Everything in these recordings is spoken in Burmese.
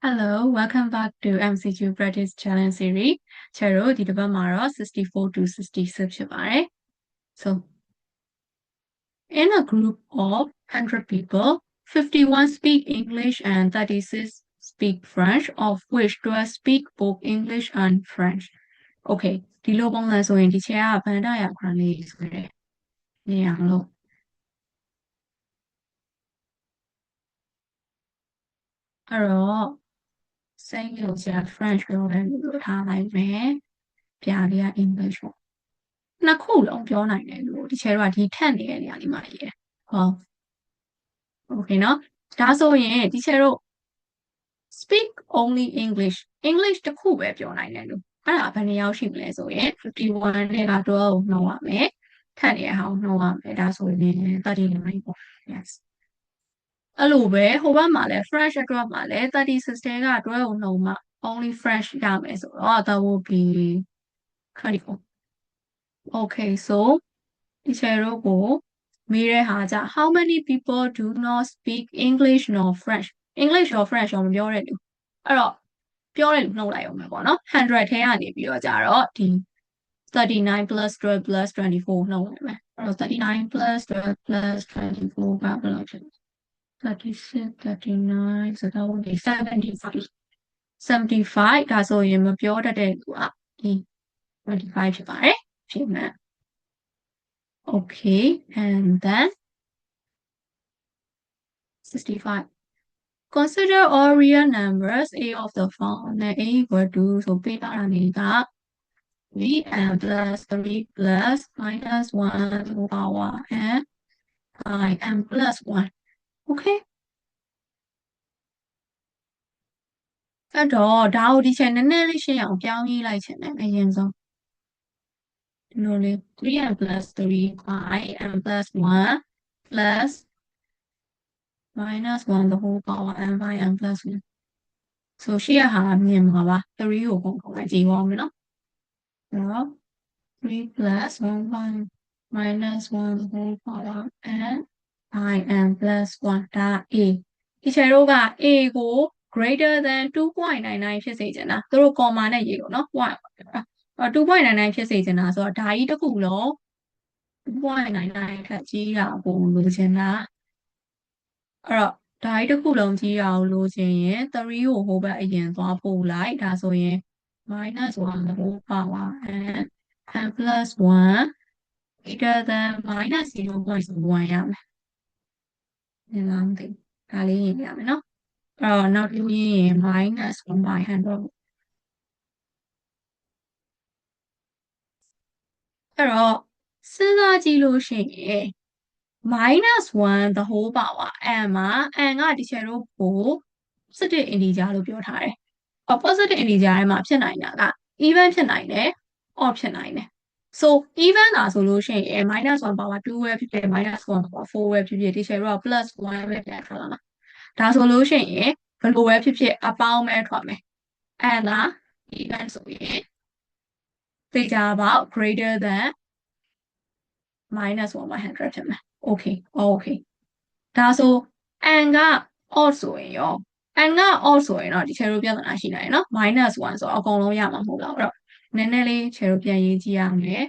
Hello, welcome back to MCQ Practice Challenge Series. ကျတော့ဒီတစ်ပတ်မှာတော့64 to 66ဖြစ်ပါတယ် So, in a group of 100 people, 51 speak English and 36 speak French, of which 12 speak both English and French. Okay, ဒီလိုပုံစံဆိုရင်ဒီချက်ကဗန်ဒရခရလေးဆိုရဲနေရအောင်လို့အဲ့တော့စိတ်လို့ဆရာ French ပြောတယ်လို့ထားလိုက်မယ်ပြာလေးက English ပေါ့နှစ်ခုလုံးပြောနိုင်တယ်လို့ဒီချဲတော့ဒီထက်နေတဲ့နေရာလေးမှာရေးတယ်ဟော Okay เนาะဒါဆိုရင်ဒီချဲတော့ speak only English တစ်ခုပဲပြောနိုင်တယ်လို့အဲ့ဒါဘယ်နှယောက်ရှိမလဲဆိုရင်51နဲ့က12ကိုနှုတ်ရမယ်ထက်နေတဲ့ဟာကိုနှုတ်ရမယ်ဒါဆိုရင်39ပေါ့ yes အဲ့လိုပဲဟိုဘက်မှာလဲ French အတွက်မှာလဲ36တဲက12ကိုနှုတ်မှ only French ရမယ်ဆိုတော့ that would be 24 Okay so ဒီချဲတော့ကိုမေးတဲ့ဟာကြ how many people do not speak English nor French English or French ရောမပြောတဲ့လူအဲ့တော့ပြောတဲ့လူနှုတ်လိုက်အောင်ပဲပေါ့နော်100ထဲကနေပြီးတော့ကြတော့ဒီ39 plus 12 plus 24နှုတ်လိုက်မယ်အဲ့တော့39 plus 12 plus 24ကဘယ်လောက်ဖြစ်လဲ36 39 so that would be 75ဒါဆိုရင်မပြောတတ်တဲ့လူကဒီ25ဖြစ်ပါတယ်ဖြစ်မယ် Okay, and then 65. Consider all real numbers a of the form A equal to so beta omega vn plus 3 plus minus 1 to power n by n plus 1. Okay. အဲ့တော့ဒါကိုဒီချက်နည်းနည်းလေးရှင်းအောင်ပြောင်းရေးလိုက်ချင်တယ်အရင်ဆုံးဒီလိုလေး 3n plus 3 by n plus 1 plus minus 1 the whole power n by n plus 1 so ရှေ့ဟာမြင်မှာပါ3ကိုပုံပုံလိုက်ကြည့်ပါဦးမယ်နော်အဲ့တော့3 plus 1 by minus 1 the whole power n by n plus 1ဒါ a ဒီချေတို့က a ကို greater than 2.99 ဖြစ်စေချင်တာသူတို့ comma နဲ့ရေးလို့နော် point 2.99 ဖြစ်စေချင်တာဆိုတော့ဒါကြီးတစ်ခုလုံး 2.99 ထက်ကြီးတာကိုလိုချင်တာအဲ့တော့ဒါကြီးတစ်ခုလုံးကြီးတာကိုလိုချင်ရင်3ကိုဟိုဘက်အရင်သွားပို့လိုက်ဒါဆိုရင် minus 1 the whole power n plus 1 greater than minus 0.1 ရမယ်။ဒီလားမသိဘူး။ဒါလေးရေးရမယ်နော်။အဲ့တော့နောက်တစ်ခုရေးရင် minus 1 by 100အဲ့တော့စဉ်းစားကြည့်လို့ရှိရင် minus 1 the whole power n မှာ n ကဒီချေတို့ကို positive integer လို့ပြောထားတယ်။ positive integer ထဲမှာဖြစ်နိုင်တာက even ဖြစ်နိုင်တယ် odd ဖြစ်နိုင်တယ်။ so even တာဆိုလို့ရှိရင် minus 1 power 2ပဲဖြစ်ဖြစ် minus 1 power 4ပဲဖြစ်ဖြစ်ဒီချေတို့က plus 1ပဲပြန်ထွက်လာမှာ။ဒါဆိုလို့ရှိရင်ဘယ်လိုပဲဖြစ်ဖြစ်အပေါင်းပဲထွက်မယ်။ n က even ဆိုရင်သိကြပါ greater than minus 1 by 100ဖြစ်မယ်။ okay ဒါဆို n က odd ဆိုရင်ရော n က odd ဆိုရင်တော့ဒီချေတို့ပြဿနာရှိနိုင်တယ်နော် minus 1ဆိုတော့အကုန်လုံးရမှာမဟုတ်လားအဲ့တော့နည်းနည်းလေးချေတို့ပြန်ရေးကြည့်ရမယ်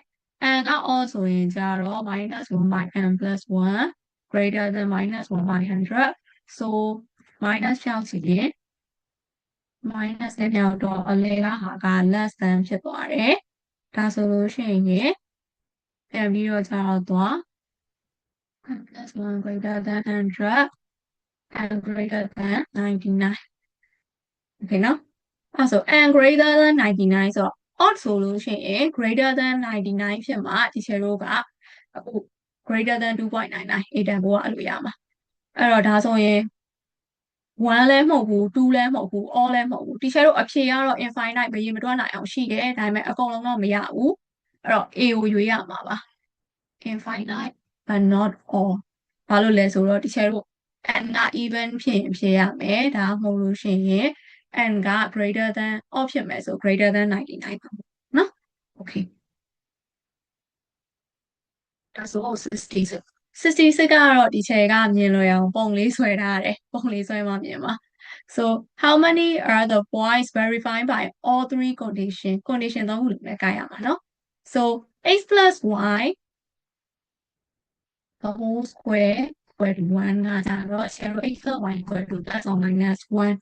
n က odd ဆိုရင်ကြတော့ minus 1 by n plus 1 greater than minus 1 by 100 so minus 6စီရင် minus နဲ့ပြောက်တော့အလဲကဟာက less than ဖြစ်သွားတယ်ဒါဆိုလို့ရှိရင်ပြန်ပြီးတော့ကြတော့သွား n plus 1 greater than 100 and greater than 99 okay နော်အဲ့ဆို n greater than 99ဆိုတော့ odd ဆိုလို့ရှိရင် greater than 99ဖြစ်မှာဒီချေတို့ကအခု greater than 2.99 a တန်ဖိုးကအဲ့လိုရမှာအဲ့တော့ဒါဆိုရင်1လည်းမဟုတ်ဘူး2လည်းမဟုတ်ဘူး all လည်းမဟုတ်ဘူးဒီချေတို့အဖြေကတော့ infinite မရေမတွက်နိုင်အောင်ရှိတယ်ဒါပေမဲ့အကုန်လုံးတော့မရဘူးအဲ့တော့ a ကိုရွေးရမှာပါ infinite but not all ဘာလို့လဲဆိုတော့ဒီချေတို့ n က even ဖြစ်ရင်ဖြေရမယ်ဒါမှမဟုတ်လို့ရှိရင် n က greater than odd ဖြစ်မယ်ဆို greater than 99ပါနော် okay ဒါဆို66ကတော့ဒီချေကမြင်လို့ရအောင်ပုံလေးဆွဲထားတယ်ပုံလေးဆွဲမှမြင်ပါ so how many are the points verified by all three condition 3ခုလုံးလည်းကိုက်ရမှာเนาะ so x plus y the whole square equal to 1ကကြတော့ 0 x plus y equal to plus or minus 1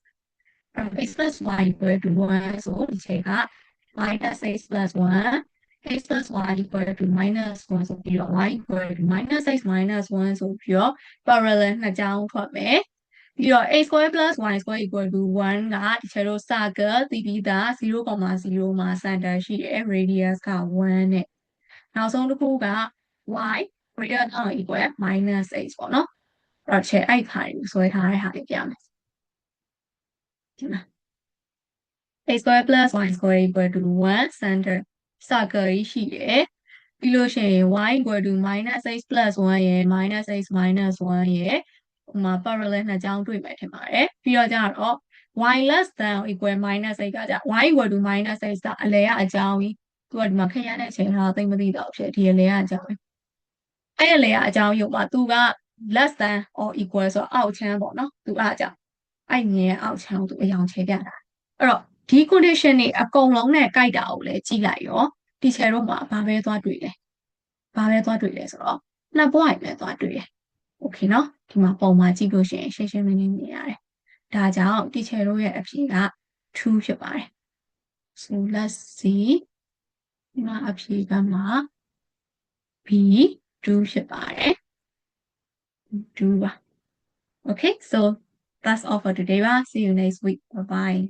x plus y equal to 1ဆိုဒီချိန်က minus x plus 1 x plus y equal to minus 1ဆိုပြီးတော့ y equal to minus x minus 1ဆိုပြီးတော့ parallel နှစ်ကြောင်းထွက်မယ်ပြီးတော့ x square plus y square equal to 1ကဒီချက်တို့ circle သိပြီးသား 0,0 မှာ center ရှိတယ် radius က1နဲ့နောက်ဆုံးတစ်ခုက y greater than or equal minus x ပေါ့နော်အဲ့တော့ချက်အဲ့ခါကိုဆွဲထားတဲ့ဟာလေးပြမယ်ဒီမှာ x square plus y square equal to 1 center circle ကြီးရှိတယ်ပြီးလို့ရှိရင် y equal to minus x plus 1ရယ် minus x minus 1ရယ်ဟိုမှာ parallel နှစ်ကြောင်းတွေ့မယ်ထင်ပါတယ်ပြီးတော့ကြတော့ y less than or equal minus x ကကြ y equal to minus x ကအလဲကအကြောင်းကြီးသူကဒီမှာခရမ်းတဲ့အချိန်ထားသိမသိတော့ဖြစ်ဒီအလဲကအကြောင်းအဲ့အလဲကအကြောင်းရုပ်မှာသူက less than or equal ဆိုတော့အောက်ချမ်းပေါ့နော်သူအားကြောင့်အဲ့ငယ်အောက်ချမ်းကိုသူအယောင်ချေပြတာအဲ့တော့ဒီ condition တွေအကုန်လုံးနဲ့ကြိုက်တာကိုလည်းကြည့်လိုက်ရောဒီချေတို့မှာဘာပဲသွားတွေ့လဲဆိုတော့နှစ်ပွားပဲသွားတွေ့တယ်โอเคเนาะဒီမှာပုံမှာကြည့်လို့ရှိရင်ရှင်းရှင်းလင်းလင်းမြင်ရတယ်ဒါကြောင့်ဒီချေတို့ရဲ့အဖြေက2ဖြစ်ပါတယ် so let's see ဒီမှာအဖြေကမှာ b 2ဖြစ်ပါတယ်2ပါ okay so that's all for today ပါ see you next week bye bye